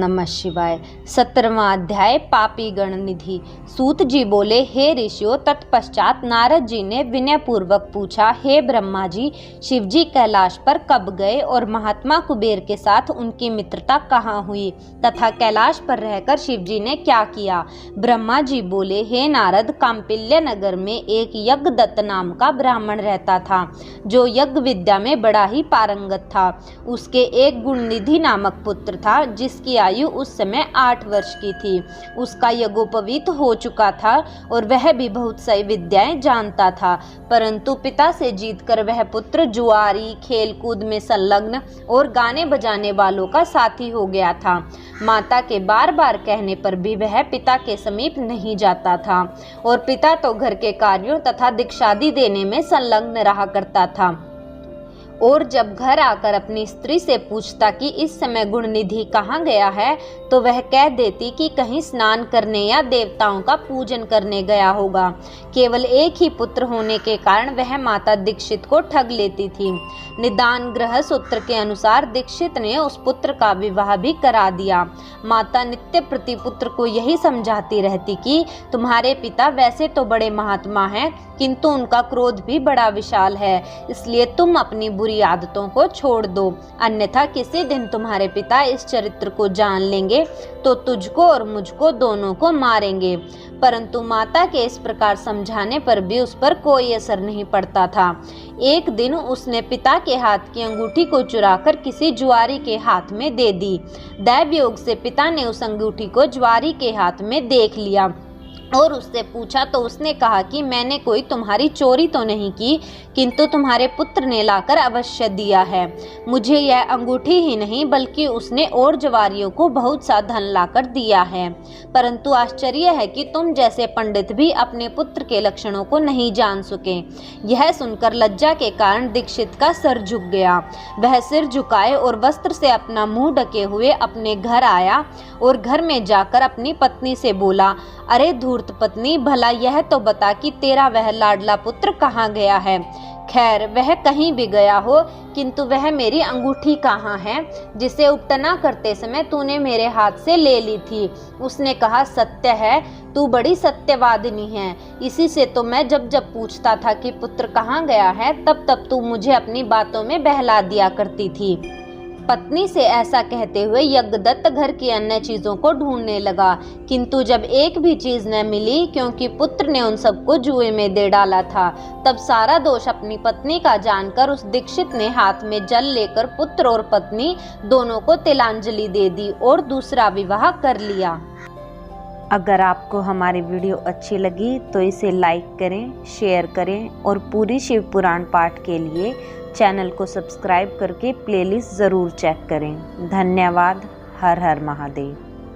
नमः शिवाय। 17वां अध्याय पापी गण निधि। सूत जी बोले, हे ऋषियों, तत्पश्चात नारद जी ने विनय पूर्वक पूछा, हे ब्रह्मा जी, शिव जी कैलाश पर कब गए और महात्मा कुबेर के साथ उनकी मित्रता कहाँ हुई तथा कैलाश पर रहकर शिव जी ने क्या किया। ब्रह्मा जी बोले, हे नारद, काम्पिल्य नगर में एक यज्ञदत्त नाम का ब्राह्मण रहता था जो यज्ञ विद्या में बड़ा ही पारंगत था। उसके एक गुणनिधि नामक पुत्र था जिसकी आयु उस समय 8 वर्ष की थी। उसका यज्ञोपवीत हो चुका था और वह भी बहुत सी विद्याएं जानता था, परंतु पिता से जीतकर वह पुत्र जुआरी, खेलकूद में संलग्न और गाने बजाने वालों का साथी हो गया था। माता के बार बार कहने पर भी वह पिता के समीप नहीं जाता था और पिता तो घर के कार्यों तथा दीक्षादि देने में संलग्न रहा करता था। और जब घर आकर अपनी स्त्री से पूछता कि इस समय गुणनिधि कहाँ गया है, तो वह कह देती कि कहीं स्नान करने या देवताओं का पूजन करने गया होगा। केवल एक ही पुत्र होने के कारण वह माता दीक्षित को ठग लेती थी। निदान ग्रह सूत्र के अनुसार दीक्षित ने उस पुत्र का विवाह भी करा दिया। माता नित्य प्रति पुत्र को यही समझाती रहती कि तुम्हारे पिता वैसे तो बड़े महात्मा हैं, किंतु उनका क्रोध भी बड़ा विशाल है, इसलिए तुम अपनी बुरी आदतों को छोड़ दो, अन्यथा किसी दिन तुम्हारे पिता इस चरित्र को जान लेंगे तो तुझको और मुझको दोनों को मारेंगे। परंतु माता के इस प्रकार समझाने पर भी उस पर कोई असर नहीं पड़ता था। एक दिन उसने पिता के हाथ की अंगूठी को चुराकर किसी जुआरी के हाथ में दे दी। दैव योग से पिता ने उस अंगूठी को जुआरी के हाथ में देख लिया और उससे पूछा तो उसने कहा कि मैंने कोई तुम्हारी चोरी तो नहीं की, किंतु तुम्हारे पुत्र ने लाकर अवश्य दिया है। मुझे यह अंगूठी ही नहीं बल्कि उसने और जवारियों को बहुत सा धन लाकर दिया है। परंतु आश्चर्य है कि तुम जैसे पंडित भी अपने पुत्र के लक्षणों को नहीं जान सके। यह सुनकर लज्जा के कारण दीक्षित का सर झुक गया। वह सिर झुकाए और वस्त्र से अपना मुंह ढके हुए अपने घर आया और घर में जाकर अपनी पत्नी से बोला, अरे धूर्त पत्नी, भला यह तो बता कि तेरा वह लाडला पुत्र कहाँ गया है। खैर, वह कहीं भी गया हो, किंतु वह मेरी अंगूठी कहाँ है जिसे उपटना करते समय तूने मेरे हाथ से ले ली थी। उसने कहा, सत्य है, तू बड़ी सत्यवादिनी है। इसी से तो मैं जब जब पूछता था कि पुत्र कहाँ गया है, तब तब तू मुझे अपनी बातों में बहला दिया करती थी। पत्नी से ऐसा कहते हुए यज्ञदत्त घर की अन्य चीजों को ढूंढने लगा, किंतु जब एक भी चीज न मिली, क्योंकि पुत्र ने उन सबको जुए में दे डाला था, तब सारा दोष अपनी पत्नी का जानकर उस दीक्षित ने हाथ में जल लेकर पुत्र और पत्नी दोनों को तिलांजलि दे दी और दूसरा विवाह कर लिया। अगर आपको हमारी वीडियो अच्छी लगी तो इसे लाइक करें, शेयर करें और पूरी शिव पुराण पाठ के लिए चैनल को सब्सक्राइब करके प्लेलिस्ट ज़रूर चेक करें। धन्यवाद। हर हर महादेव।